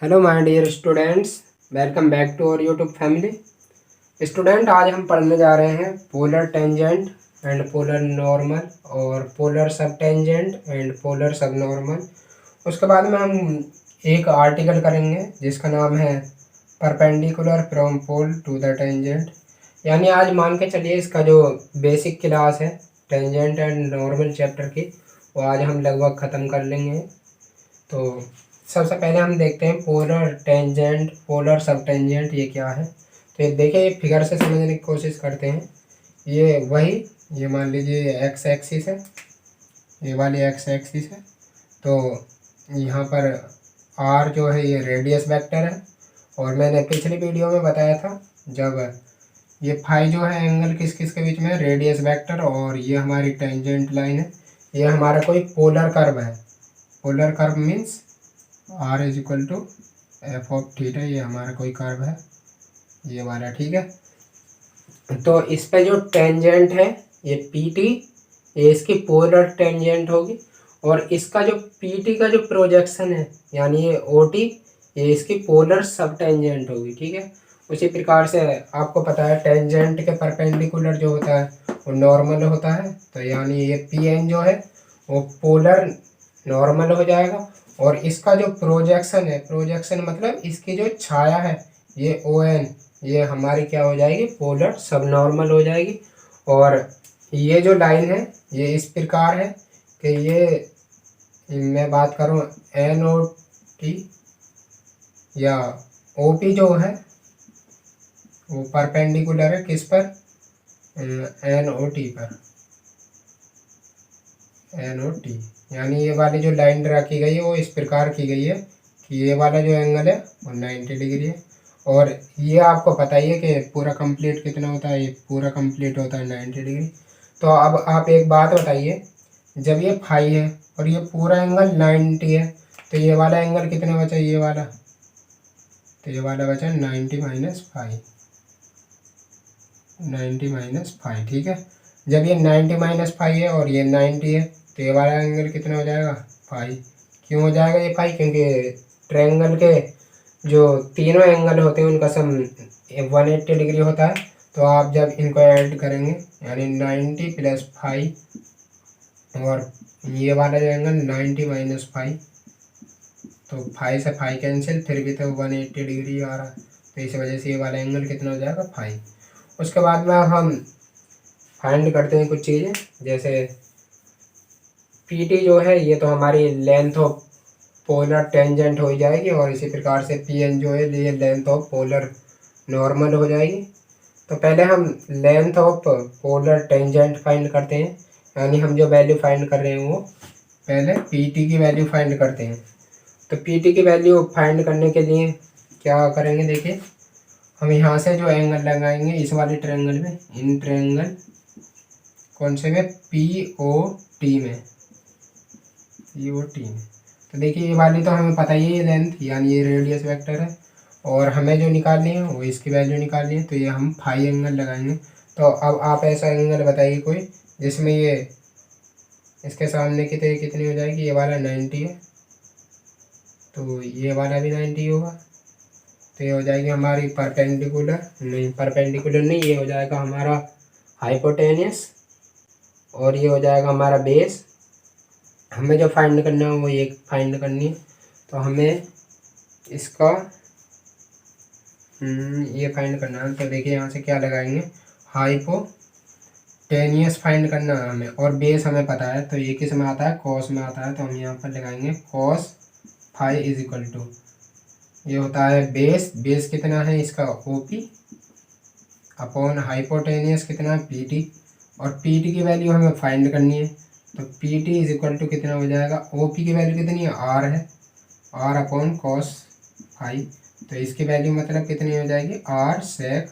Hello my dear students, welcome back to our YouTube family. Student, आज हम पढ़ने जा रहे हैं polar tangent and polar normal और polar sub tangent and polar sub normal. उसके बाद में हम एक आर्टिकल करेंगे जिसका नाम है perpendicular from pole to the tangent. यानी आज मान के चलिए इसका जो बेसिक क्लास है टेंजेंट एंड नॉर्मल चैप्टर की, वो आज हम लगभग ख़त्म कर लेंगे। तो सबसे पहले हम देखते हैं polar tangent polar sub tangent ये क्या है। तो ये देखिए, एक फिगर से समझने की कोशिश करते हैं। ये मान लीजिए एक्स एक्सिस है, ये वाली एक्स एक्सिस है। तो यहाँ पर आर जो है ये रेडियस वेक्टर है, और मैंने पिछली वीडियो में बताया था जब ये फाई जो है एंगल किस किस के बीच में, रेडियस वेक्टर और ये हमारी टेंजेंट लाइन है। ये हमारा कोई पोलर कर्व है। Polar curve means r is equal to f of theta, ये हमारा कोई कर्व है ये वाला, ठीक है। तो इस पे जो टेंजेंट है ये पी टी, ये इसकी पोलर टेंजेंट होगी, और इसका जो पी टी का जो प्रोजेक्शन है यानी ये ओ टी, ये इसकी पोलर सब टेंजेंट होगी, ठीक है। उसी प्रकार से आपको पता है टेंजेंट के परपेंडिकुलर जो होता है वो नॉर्मल होता है। तो यानी ये पी एन जो है वो पोलर नॉर्मल हो जाएगा, और इसका जो प्रोजेक्शन है, प्रोजेक्शन मतलब इसकी जो छाया है ये ओ एन, ये हमारी क्या हो जाएगी, पोलर सब नॉर्मल हो जाएगी। और ये जो लाइन है ये इस प्रकार है कि ये मैं बात करूँ एन ओ टी या ओ पी जो है वो परपेंडिकुलर है किस पर, एन ओ टी पर, एन ओ टी। यानी ये वाली जो लाइन ड्रा की गई है वो इस प्रकार की गई है कि ये वाला जो एंगल है वो 90 डिग्री है। और ये आपको पता ही है कि पूरा कंप्लीट कितना होता है, ये पूरा कंप्लीट होता है 90 डिग्री। तो अब आप एक बात बताइए, जब ये फाई है और ये पूरा एंगल 90 है, तो ये वाला एंगल कितना बचा, ये वाला, तो ये वाला बचा 90 माइनस फाइव, 90 माइनस फाइव, ठीक है। जब ये 90 माइनस फाइव है और ये 90 है, तो ये वाला एंगल कितना हो जाएगा, फाइव। क्यों हो जाएगा ये फाइव, क्योंकि ट्रायंगल के जो तीनों एंगल होते हैं उनका सम 180 डिग्री होता है। तो आप जब इनको ऐड करेंगे यानी 90 प्लस फाइव और ये वाला जो एंगल 90 माइनस फाइव, तो फाइव से फाइव कैंसिल, फिर भी तो 180 डिग्री आ रहा है। तो इस वजह से ये वाला एंगल कितना हो जाएगा, फाइव। उसके बाद में हम फाइंड करते हैं कुछ चीज़ें, जैसे पी टी जो है ये तो हमारी लेंथ ऑफ पोलर टेंजेंट हो जाएगी, और इसी प्रकार से पी एन जो है ये लेंथ ऑफ पोलर नॉर्मल हो जाएगी। तो पहले हम length of polar tangent find करते हैं, यानी हम जो वैल्यू फाइंड कर रहे हैं वो पहले पी टी की वैल्यू फाइंड करते हैं। तो पी टी की वैल्यू फाइंड करने के लिए क्या करेंगे, देखिए हम यहाँ से जो एंगल लगाएंगे इस वाले ट्रायंगल में, इन ट्रायंगल कौन से में, पी ओ टी में, पी ओ टी में। तो देखिए ये वाली तो हमें पता ही है लेंथ, यानी ये रेडियस वेक्टर है, और हमें जो निकालनी है वो इसकी वैल्यू निकालनी है। तो ये हम फाई एंगल लगाएंगे। तो अब आप ऐसा एंगल बताइए कोई जिसमें ये इसके सामने की तो कितनी हो जाएगी, ये वाला 90 है, तो ये वाला भी 90 होगा। तो ये हो जाएगी हमारी परपेंडिकुलर, नहीं परपेंडिकुलर नहीं, ये हो जाएगा हमारा हाइपोटेनियस, और ये हो जाएगा हमारा बेस। हमें जो फाइंड करना है वो ये फाइंड करनी है। तो हमें इसका ये फाइंड करना है। तो देखिए यहाँ से क्या लगाएंगे, हाइपोटेनियस फाइंड करना है हमें, और बेस हमें पता है। तो ये किस में आता है, कॉस में आता है। तो हम यहाँ पर लगाएंगे cos phi is equal to, ये होता है बेस, बेस कितना है इसका ओ पी अपॉन हाइपोटेनियस कितना है पी टी, और पी टी की वैल्यू हमें फाइंड करनी है। तो P T is equal to कितना हो जाएगा, ओ पी की वैल्यू कितनी है, आर है, आर अपॉन कॉस फाइव। तो इसकी वैल्यू मतलब कितनी हो जाएगी, आर सेक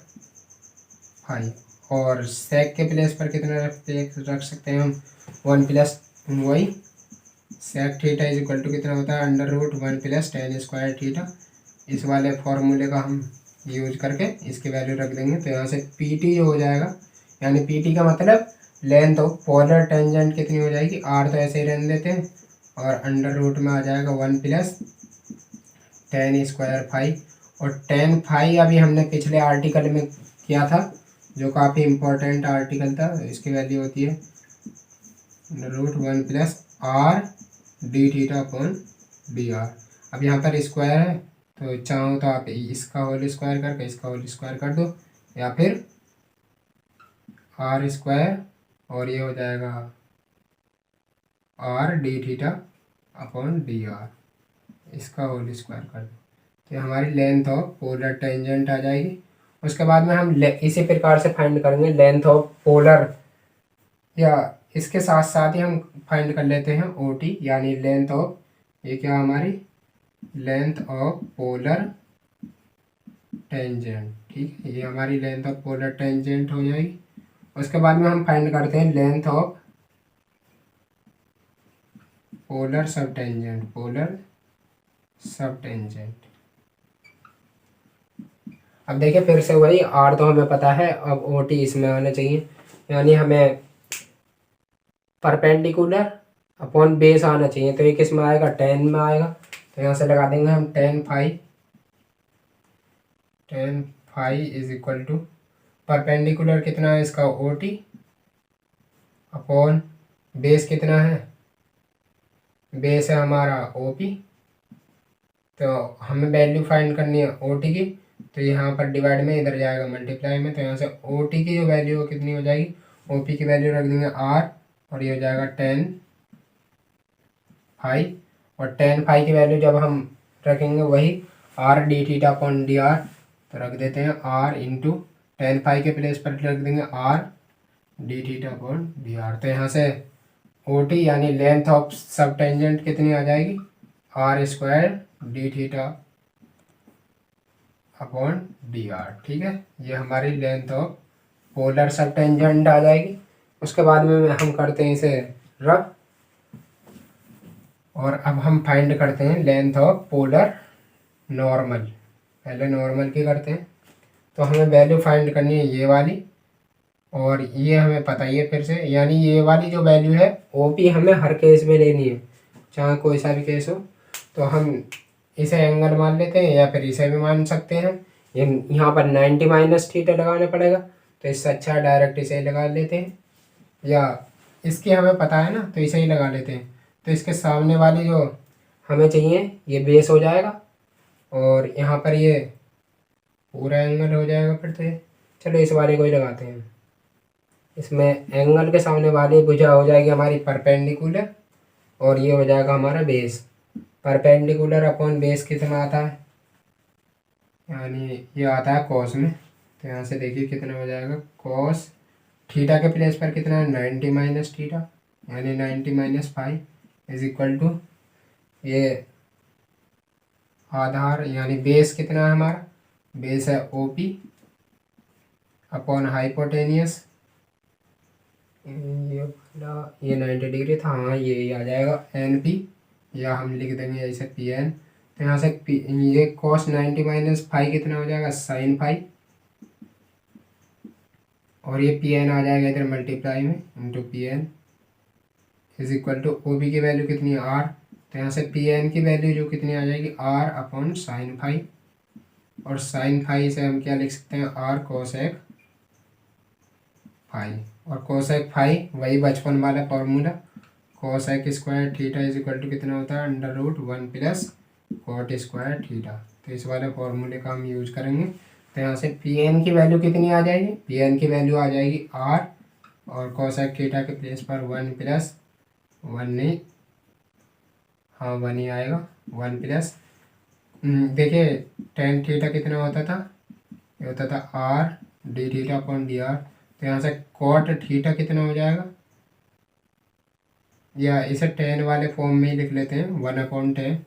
फाइव, और सेक के प्लेस पर कितना रख सकते हैं हम, 1 प्लस वही sec theta is equal to कितना होता है, under root 1 plus tan square theta. इस वाले फॉर्मूले का हम यूज करके इसकी वैल्यू रख देंगे। तो यहाँ से पी टी जो हो जाएगा, यानी पी टी का मतलब लेंथ ऑफ पोलर टेंजेंट कितनी हो जाएगी, 8 तो ऐसे ही रहने देते हैं, और अंडर रूट में आ जाएगा 1 प्लस टेन स्क्वायर फाई, और टेन फाई अभी हमने पिछले आर्टिकल में किया था जो काफ़ी इम्पोर्टेंट आर्टिकल था। इसकी वैल्यू होती है √1 plus are d theta upon d are. अब यहाँ पर स्क्वायर है तो चाहो तो आप इसका होल स्क्वायर करके इसका होल स्क्वायर कर दो, या फिर आर स्क्वायर और ये हो जाएगा are d theta upon d are, इसका होल स्क्वायर कर दो, तो हमारी लेंथ ऑफ पोलर टेंजेंट आ जाएगी। उसके बाद में हम इसी प्रकार से फाइंड करेंगे लेंथ ऑफ पोलर, या इसके साथ साथ ही हम फाइंड कर लेते हैं ओ टी, यानी लेंथ ऑफ, ये क्या हमारी लेंथ ऑफ पोलर टेंजेंट। ठीक है, ये हमारी लेंथ ऑफ पोलर टेंजेंट हो जाएगी। उसके बाद में हम फाइंड करते हैं length of polar sub tangent, polar sub tangent. अब देखिए फिर से वही आर तो हमें पता है, अब ओ टी इसमें आना चाहिए, यानी हमें परपेंडिकुलर अपॉन बेस आना चाहिए। तो ये किस में आएगा, टेन में आएगा, तो यहाँ से लगा देंगे हम tan phi is equal to perpendicular कितना है इसका ओ टी अपॉन बेस कितना है, बेस है हमारा ओ पी, तो हमें वैल्यू फाइंड करनी है ओ टी की, तो यहाँ पर डिवाइड में इधर जाएगा मल्टीप्लाई में, तो यहाँ से ओ टी की जो वैल्यू हो कितनी हो जाएगी, ओ पी की वैल्यू रख देंगे आर, और ये हो जाएगा टेन फाई, और टेन फाई की वैल्यू जब हम रखेंगे वही r d theta upon d r, तो रख देते हैं आर इंटू टेन फाई के प्लेस पर रख देंगे r d theta upon d r. तो यहाँ से ओ टी यानी लेंथ ऑफ सब टेंजेंट कितनी आ जाएगी, r square d theta upon d r. ठीक है, ये हमारी length of polar sub tangent आ जाएगी। उसके बाद में हम करते हैं इसे रब, और अब हम फाइंड करते हैं लेंथ ऑफ पोलर नॉर्मल। पहले नॉर्मल की करते हैं, तो हमें वैल्यू फाइंड करनी है ये वाली, और ये हमें पता ही है फिर से, यानी ये वाली जो वैल्यू है ओ पी हमें हर केस में लेनी है, चाहे कोई सा भी केस हो। तो हम इसे एंगल मान लेते हैं, या फिर इसे भी मान सकते हैं। ये यहाँ पर 90 माइनस थीटा लगाना पड़ेगा, तो इससे अच्छा डायरेक्ट इसे ही लगा लेते हैं, या इसकी हमें पता है ना तो इसे ही लगा लेते हैं। तो इसके सामने वाली जो हमें चाहिए ये बेस हो जाएगा, और यहाँ पर ये पूरा एंगल हो जाएगा फिर से। चलो इस वाले को ही लगाते हैं, इसमें एंगल के सामने वाली भुजा हो जाएगी हमारी परपेंडिकुलर, और ये हो जाएगा हमारा बेस। परपेंडिकुलर अपॉन बेस कितना आता है, यानी ये आता है कॉस में, तो यहाँ से देखिए कितना हो जाएगा, कॉस थीटा के प्लेस पर कितना है 90 माइनस थीटा, यानी 90 minus phi is equal to ये आधार, यानी बेस कितना है हमारा, बेस है ओ पी अपॉन हाइपोटेनियस, ये 90 डिग्री था, हाँ ये आ जाएगा एन पी, या हम लिख देंगे ऐसे पी एन। तो यहाँ से ये कॉस 90 माइनस फाइव कितना हो जाएगा, साइन फाइव, और ये पी एन आ जाएगा इधर मल्टीप्लाई में into P N is equal to O B की वैल्यू कितनी है आर, तो यहाँ से पी एन की वैल्यू जो कितनी आ जाएगी आर अपॉन साइन फाइव, और साइन फाइव से हम क्या लिख सकते हैं आर कोसेक फाइव, और कोसेक फाइव वही बचपन वाला formula, cosec square theta is equal to कितना होता है √1 प्लस कॉट स्क्वायर थीटा। तो इस वाले फॉर्मूले का हम यूज करेंगे। तो यहाँ से पी एन की वैल्यू कितनी आ जाएगी, पी एन की वैल्यू आ जाएगी आर, और कोसेक थीटा के प्लेस पर 1 प्लस 1 नहीं, हाँ 1 ही आएगा, 1 प्लस देखिए टेन थीटा कितना होता था, ये होता था are d theta upon d r. तो यहाँ से कॉट थीटा कितना हो जाएगा, या इसे टेन वाले फॉर्म में ही लिख लेते हैं 1/10,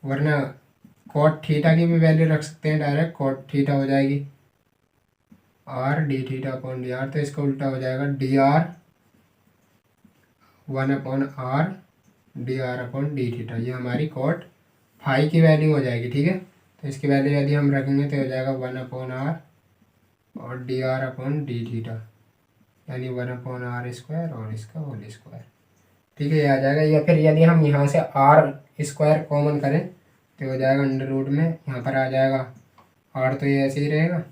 वरना कॉट थीटा की भी वैल्यू रख सकते हैं डायरेक्ट, कॉट थीटा हो जाएगी are d theta upon d r, तो इसका उल्टा हो जाएगा D R 1/r D R upon D theta. ये हमारी कॉट फाइव की वैल्यू हो जाएगी। ठीक है, तो इसकी वैल्यू यदि हम रखेंगे तो हो जाएगा 1/r और D R upon D theta, यानी 1/r स्क्वायर और इसका होल स्क्वायर। ठीक है, ये आ जाएगा। या फिर यदि हम यहाँ से आर स्क्वायर कॉमन करें तो हो जाएगा अंडर रूट में, यहाँ पर आ जाएगा आर, तो ये ऐसे ही रहेगा।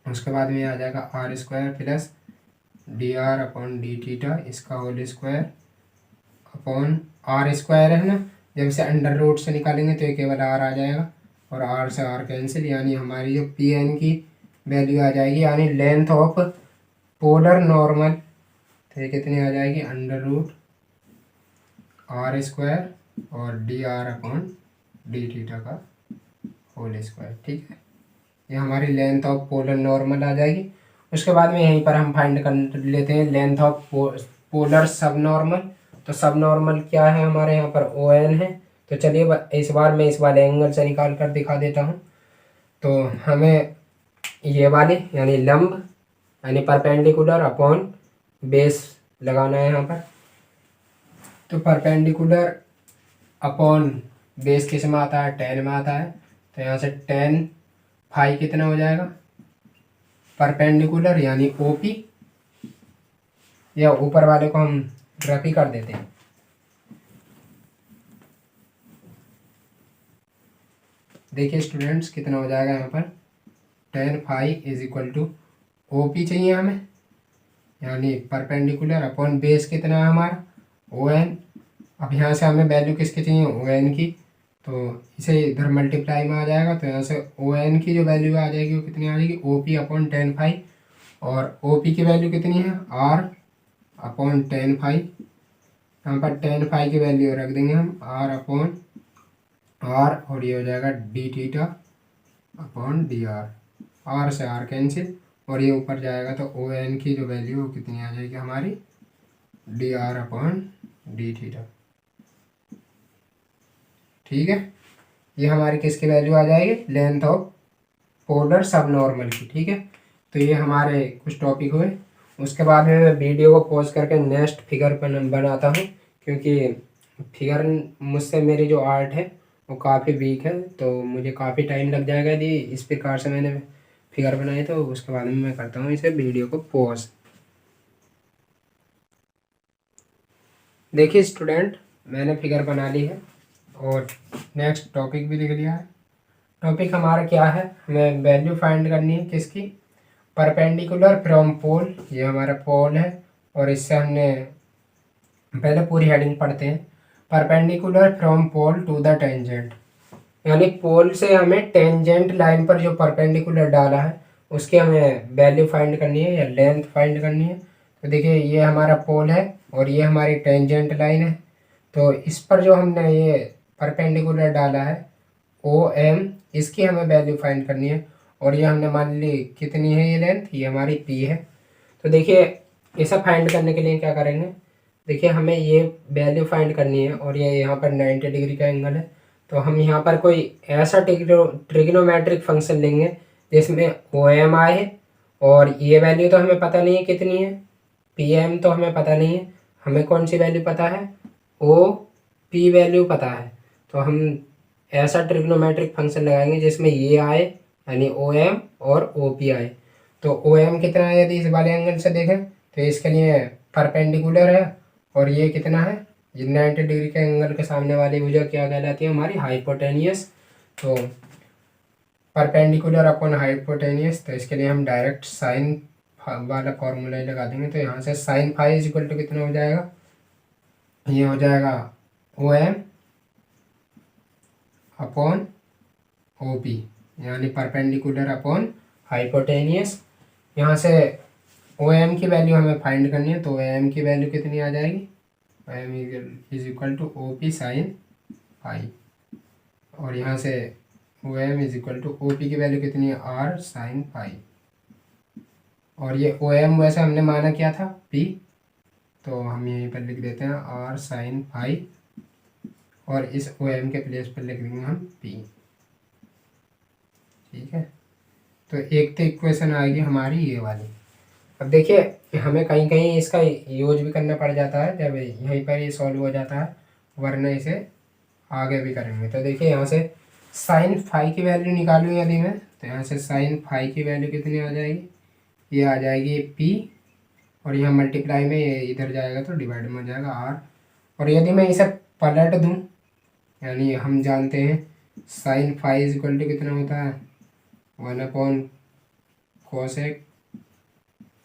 उसके बाद में आ जाएगा R square plus D R upon D theta, इसका whole square upon R square है ना, जब इसे अंडर रूट से निकालेंगे तो ये केवल आर आ जाएगा और आर से आर कैंसिल, यानी हमारी जो पी एन की वैल्यू आ जाएगी, यानी लेंथ ऑफ पोलर नॉर्मल, तो ये कितनी आ जाएगी अंडर रूट आर स्क्वायर और D R upon D theta का होल स्क्वायर। ठीक है, ये हमारी लेंथ ऑफ पोलर नॉर्मल आ जाएगी। उसके बाद में यहीं पर हम फाइंड कर लेते हैं length of polar sub normal. तो सब नॉर्मल क्या है हमारे यहाँ पर ओ एन है। तो चलिए इस बार मैं इस वाले एंगल से निकाल कर दिखा देता हूँ। तो हमें ये वाली यानी लंब यानी परपेंडिकुलर अपॉन बेस लगाना है यहाँ पर। तो परपेंडिकुलर अपॉन बेस किस में आता है, टेन में आता है। तो यहाँ से टेन फाई कितना हो जाएगा परपेंडिकुलर यानी ओपी, या ऊपर वाले को हम रफ ही कर देते हैं। देखिए स्टूडेंट्स कितना हो जाएगा यहाँ पर tan phi is equal to OP चाहिए हमें, यानी परपेंडिकुलर अपॉन बेस कितना है हमारा ओ एन। अब यहाँ से हमें वैल्यू किसकी चाहिए ओ एन की, तो इसे इधर मल्टीप्लाई में आ जाएगा। तो यहाँ से ओ एन की जो वैल्यू आ जाएगी वो कितनी आ जाएगी O P upon tan phi, और ओ पी की वैल्यू कितनी है आर अपॉन टेन फाई। यहाँ पर टेन फाई की वैल्यू रख देंगे हम आर अपॉन आर, और ये हो जाएगा d theta upon d r, r से आर कैंसिल और ये ऊपर जाएगा। तो ओ एन की जो वैल्यू वो कितनी आ जाएगी हमारी D R upon D theta. ठीक है, ये हमारी किसकी वैल्यू आ जाएगी length of polar sub normal की। ठीक है, तो ये हमारे कुछ टॉपिक हुए। उसके बाद में मैं वीडियो को पॉज करके नेक्स्ट फिगर पर बनाता हूँ, क्योंकि फिगर मुझसे मेरी जो आर्ट है वो काफ़ी वीक है, तो मुझे काफ़ी टाइम लग जाएगा यदि इस प्रकार से मैंने फिगर बनाई। तो उसके बाद में मैं करता हूँ इसे वीडियो को पॉज। देखिए स्टूडेंट, मैंने फिगर बना ली है और नेक्स्ट टॉपिक भी लिख लिया है। टॉपिक हमारा क्या है, हमें वैल्यू फाइंड करनी है किसकी परपेंडिकुलर फ्रॉम पोल, ये हमारा पोल है। और इससे हमने पहले पूरी हेडिंग पढ़ते हैं। Perpendicular from pole to the tangent, यानी पोल से हमें टेंजेंट लाइन पर जो परपेंडिकुलर डाला है उसकी हमें वैल्यू फाइंड करनी है या लेंथ फाइंड करनी है। तो देखिए ये हमारा पोल है और ये हमारी टेंजेंट लाइन है। तो इस पर जो हमने ये परपेंडिकुलर डाला है ओ एम, इसकी हमें वैल्यू फाइंड करनी है। और ये हमने मान ली कितनी है ये लेंथ, ये हमारी पी है। तो देखिए इसे फाइंड करने के लिए क्या करेंगे, देखिए हमें ये वैल्यू फाइंड करनी है और ये यहाँ पर 90 डिग्री का एंगल है। तो हम यहाँ पर कोई ऐसा ट्रिग्नोमेट्रिक फंक्शन लेंगे जिसमें ओ एम आए, और ये वैल्यू तो हमें पता नहीं है कितनी है, पी एम तो हमें पता नहीं है, हमें कौन सी वैल्यू पता है ओ पी वैल्यू पता है। तो हम ऐसा ट्रिग्नोमेट्रिक फंक्शन लगाएंगे जिसमें ये आए यानी ओ एम और ओ पी आए। तो ओ एम कितना है यदि इस वाले एंगल से देखें तो इसके लिए परपेंडिकुलर है, और ये कितना है ये 90 डिग्री के एंगल के सामने वाली भुजा क्या कहलाती है हमारी हाइपोटेनियस। तो परपेंडिकुलर अपॉन हाइपोटेनियस, तो इसके लिए हम डायरेक्ट साइन वाला फॉर्मूला ही लगा देंगे। तो यहाँ से sine phi is equal to कितना हो जाएगा, ये हो जाएगा O M upon O P, यानी परपेंडिकुलर अपॉन हाइपोटेनियस। यहाँ से ओ एम की वैल्यू हमें फाइंड करनी है। तो ओ एम की वैल्यू कितनी आ जाएगी O M is equal to O P sine phi, और यहाँ से O M is equal to O P की वैल्यू कितनी है आर साइन फाई। और ये ओ एम वैसे हमने माना क्या था पी, तो हम यहीं पर लिख देते हैं आर साइन फाई, और इस ओ एम के प्लेस पर लिख देंगे हम पी। ठीक है, तो एक तो इक्वेशन आएगी हमारी ये वाली। अब देखिए हमें कहीं कहीं इसका यूज भी करना पड़ जाता है जब यहीं पर ये सॉल्व हो जाता है, वरना इसे आगे भी करेंगे। तो देखिए यहाँ से साइन फाई की वैल्यू निकालूँ यदि मैं, तो यहाँ से साइन फाई की वैल्यू कितनी आ जाएगी, ये आ जाएगी पी, और यहाँ मल्टीप्लाई में ये इधर जाएगा तो डिवाइड में हो जाएगा आर। और यदि मैं इसे पलट दूँ, यानी हम जानते हैं sine phi is equal to कितना होता है 1 कोसेक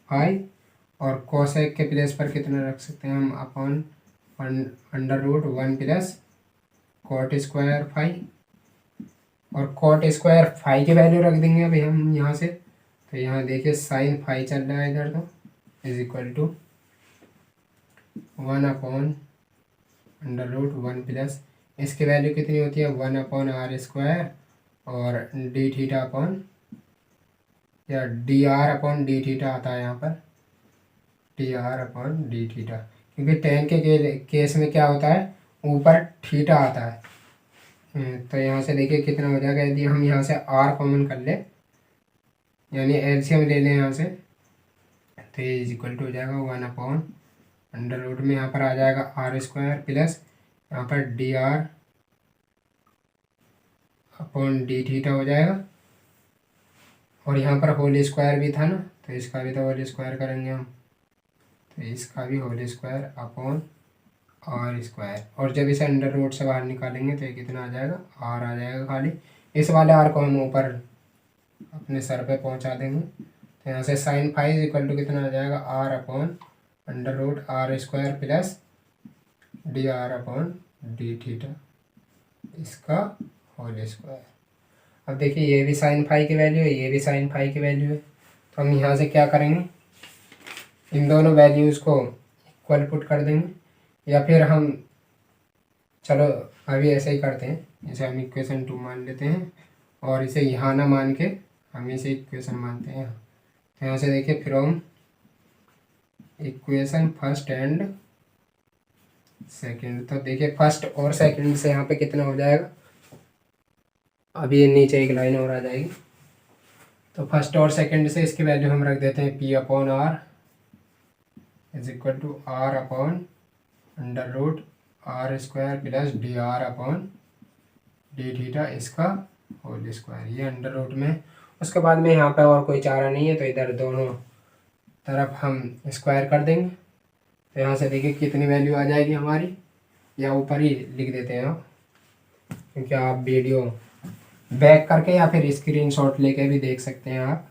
फाई, और कोसेक के प्लेस पर कितना रख सकते हैं हम upon under root 1 plus cot square phi, और कॉट स्क्वायर फाई की वैल्यू रख देंगे अभी हम यहाँ से। तो यहाँ देखिए साइन फाई चल रहा है इधर, तो is equal to 1 under root 1 plus इसकी वैल्यू कितनी होती है 1/r² और डी थीटा अपॉन या dr/d थीटा आता है यहाँ पर dr/d थीटा, क्योंकि टेन के केस में क्या होता है ऊपर थीटा आता है। तो यहाँ से देखिए कितना हो जाएगा, यदि हम यहाँ से r कॉमन कर ले यानी एलसीएम ले लें यहाँ से, तो ये इज इक्वल टू हो जाएगा 1 अंडर रूट में यहाँ पर आ जाएगा r² प्लस यहाँ पर dr/d थीटा हो जाएगा, और यहाँ पर होल स्क्वायर भी था ना, तो इसका भी तो होल स्क्वायर करेंगे हम, तो इसका भी होल स्क्वायर अपॉन r², और जब इसे अंडर रूट से बाहर निकालेंगे तो ये कितना आ जाएगा r आ जाएगा खाली। इस वाले r को हम ऊपर अपने सर पे पहुँचा देंगे, तो यहाँ से sine phi is equal to कितना आ जाएगा r/√r² प्लस dr/d थीटा इसका होल स्क्वायर। अब देखिए ये भी साइन फाई की वैल्यू है, ये भी साइन फाई की वैल्यू है, तो हम यहाँ से क्या करेंगे इन दोनों वैल्यूज़ को इक्वल पुट कर देंगे, या फिर हम चलो अभी ऐसे ही करते हैं, इसे हम इक्वेशन 2 मान लेते हैं और इसे यहाँ ना मान के हम इसे इक्वेशन मानते हैं। तो यहाँ से देखिए from equation first and second, तो देखिए फर्स्ट और सेकंड से यहाँ पे कितना हो जाएगा, अभी ये नीचे एक लाइन और आ जाएगी, तो फर्स्ट और सेकंड से इसकी वैल्यू हम रख देते हैं p/r is equal to r/√r² plus dr/d theta इसका होल स्क्वायर, ये अंडर रूट में। उसके बाद में यहाँ पे और कोई चारा नहीं है, तो इधर दोनों तरफ हम स्क्वायर कर देंगे, तो यहाँ से देखिए कितनी वैल्यू आ जाएगी हमारी, या ऊपर ही लिख देते हैं आप, क्योंकि आप वीडियो बैक करके या फिर स्क्रीनशॉट लेके भी देख सकते हैं आप।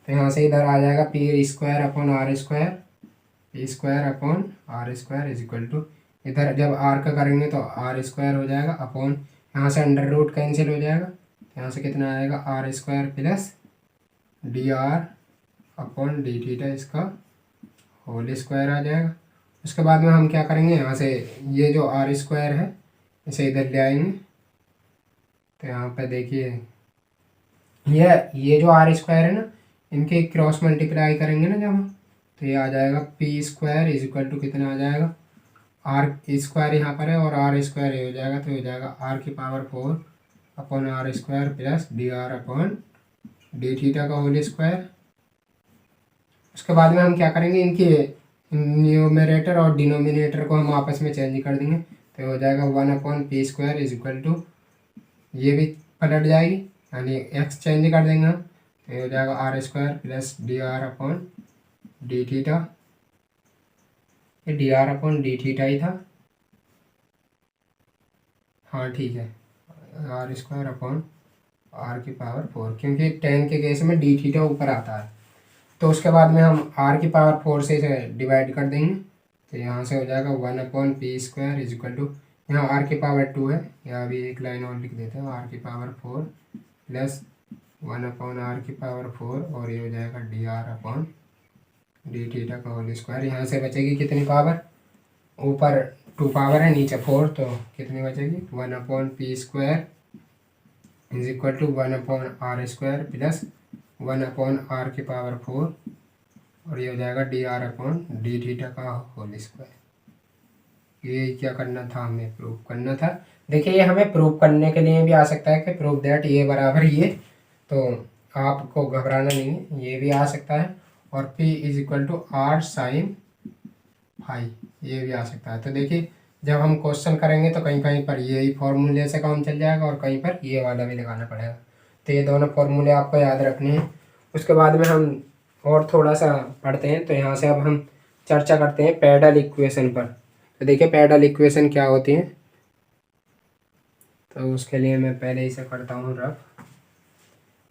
तो यहाँ से इधर आ जाएगा p² इज इक्वल टू, इधर जब r का करेंगे तो r² हो जाएगा अपॉन, यहाँ से अंडर रूट कैंसिल हो जाएगा, तो यहाँ से कितना आएगा r² प्लस dr/d थीटा इसका होल स्क्वायर आ जाएगा। उसके बाद में हम क्या करेंगे, यहाँ से ये जो r² है इसे इधर ले आएंगे, तो यहाँ पे देखिए ये जो r² है ना, इनके क्रॉस मल्टीप्लाई करेंगे ना जब हम, तो ये आ जाएगा p² इज इक्वल टू कितना आ जाएगा r² यहाँ पर है और r² ये हो जाएगा, तो हो जाएगा r⁴ upon r² plus dr/d theta का होल स्क्वायर। उसके बाद में हम क्या करेंगे, इनके न्यूमरेटर और डिनोमिनेटर को हम आपस में चेंज कर देंगे, तो हो जाएगा 1/p² इज इक्वल टू, ये भी पलट जाएगी यानी x चेंज कर देंगे हम, तो ये हो जाएगा r² प्लस dr/d थीटा, ये dr/d थीटा ही था, हाँ ठीक है r² अपॉन r⁴, क्योंकि 10 के केस में d थीटा ऊपर आता है। तो उसके बाद में हम r⁴ से इसे डिवाइड कर देंगे, तो यहाँ से हो जाएगा 1/p² इज इक्वल टू, यहाँ r⁴ है, या अभी एक लाइन और लिख देते हैं r⁴ प्लस 1/r⁴, और ये हो जाएगा dr/d थीटा का होल स्क्वायर। यहाँ से बचेगी कितनी पावर, ऊपर 2 पावर है नीचे 4, तो कितनी बचेगी 1/p² is equal to 1/r² plus 1/r⁴, और ये हो जाएगा dr/d थीटा का होल स्क्वायर। ये क्या करना था, हमें प्रूव करना था। देखिए ये हमें प्रूव करने के लिए भी आ सकता है कि प्रूव दैट ये बराबर ये, तो आपको घबराना नहीं है, ये भी आ सकता है, और p is equal to r sin phi ये भी आ सकता है। तो देखिए जब हम क्वेश्चन करेंगे तो कहीं कहीं पर यही फॉर्मूले से काम चल जाएगा और कहीं पर ये वाला भी लगाना पड़ेगा, तो ये दोनों फॉर्मूले आपको याद रखने हैं। उसके बाद में हम और थोड़ा सा पढ़ते हैं, तो यहाँ से अब हम चर्चा करते हैं पैरेलल इक्वेशन पर। तो देखिए पैरेलल इक्वेशन क्या होती है। तो उसके लिए मैं पहले इसे करता हूँ रफ,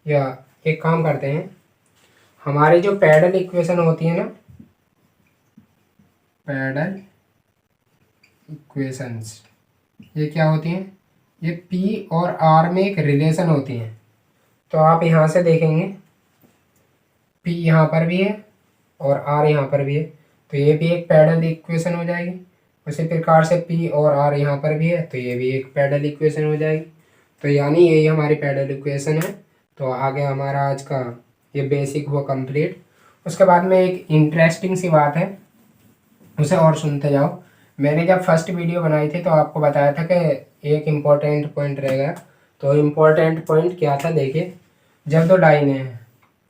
या एक काम करते हैं, हमारी जो पैरेलल इक्वेशन होती है ना, पैरेलल इक्वेशंस, ये क्या होती हैं, ये पी और आर में एक रिलेशन होती हैं। तो आप यहाँ से देखेंगे पी यहाँ पर भी है और आर यहाँ पर भी है, तो ये भी एक पैरेलल इक्वेशन हो जाएगी। उसी प्रकार से पी और आर यहाँ पर भी है, तो ये भी एक पैरेलल इक्वेशन हो जाएगी। तो यानी यही हमारी पैरेलल इक्वेशन है। तो आगे हमारा आज का ये बेसिक हुआ कंप्लीट। उसके बाद में एक इंटरेस्टिंग सी बात है, उसे और सुनते जाओ। मैंने जब फर्स्ट वीडियो बनाई थी तो आपको बताया था कि एक इम्पोर्टेंट पॉइंट रहेगा। तो इम्पोर्टेंट पॉइंट क्या था, देखिए, जब दो लाइनें हैं,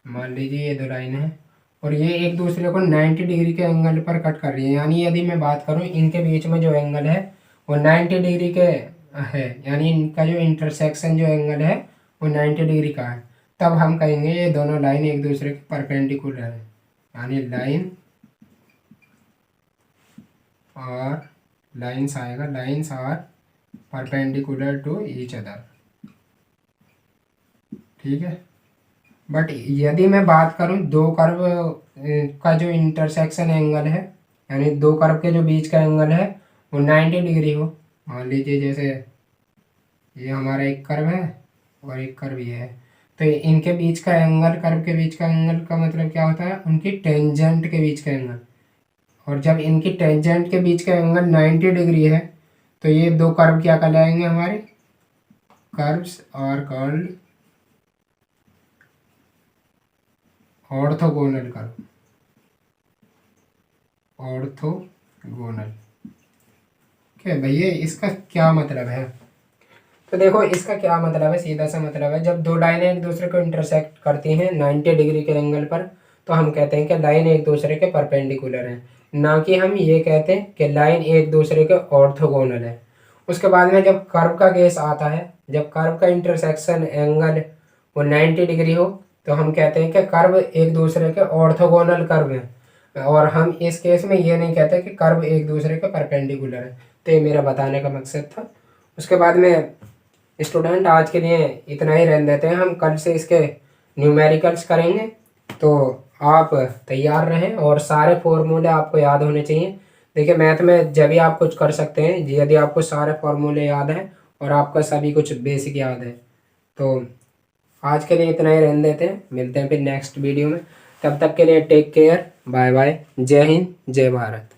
मान लीजिए ये दो लाइनें हैं और ये एक दूसरे को 90 डिग्री के एंगल पर कट कर रही है, यानी यदि मैं बात करूँ इनके बीच में जो एंगल है वो 90 डिग्री के है, यानी इनका जो इंटरसेक्शन जो एंगल है वो 90 डिग्री का है, तब हम कहेंगे ये दोनों लाइन एक दूसरे के परपेंडिकुलर है। यानी लाइन और लाइन्स आएगा, lines are perpendicular to each other, ठीक है। बट यदि मैं बात करूं दो कर्व का जो इंटरसेक्शन एंगल है, यानी दो कर्व के जो बीच का एंगल है वो 90 डिग्री हो, मान लीजिए जैसे ये हमारा एक कर्व है और एक कर्व ये है, तो इनके बीच का एंगल, कर्व के बीच का एंगल का मतलब क्या होता है, उनकी टेंजेंट के बीच का एंगल। और जब इनकी टेंजेंट के बीच का एंगल 90 डिग्री है तो ये दो कर्व क्या कहलाएंगे हमारे, curves are called orthogonal curve, orthogonal. क्या भैया इसका क्या मतलब है, तो देखो इसका क्या मतलब है, सीधा सा मतलब है, जब दो लाइनें एक दूसरे को इंटरसेक्ट करती हैं 90 डिग्री के एंगल पर, तो हम कहते हैं कि लाइन एक दूसरे के परपेंडिकुलर है, ना कि हम ये कहते हैं कि लाइन एक दूसरे के ऑर्थोगोनल है। उसके बाद में जब कर्व का केस आता है, जब कर्व का इंटरसेक्शन एंगल वो 90 डिग्री हो, तो हम कहते हैं कि कर्व एक दूसरे के ऑर्थोगोनल कर्व है, और हम इस केस में ये नहीं कहते कि कर्व एक दूसरे के परपेंडिकुलर है। तो ये मेरा बताने का मकसद था। उसके बाद में स्टूडेंट आज के लिए इतना ही रहने देते हैं, हम कल से इसके न्यूमेरिकल्स करेंगे। तो आप तैयार रहें और सारे फॉर्मूले आपको याद होने चाहिए। देखिए मैथ में जब भी आप कुछ कर सकते हैं यदि आपको सारे फॉर्मूले याद हैं और आपका सभी कुछ बेसिक याद है। तो आज के लिए इतना ही रहने देते हैं, मिलते हैं फिर नेक्स्ट वीडियो में। तब तक के लिए टेक केयर, बाय बाय, जय हिंद, जय भारत।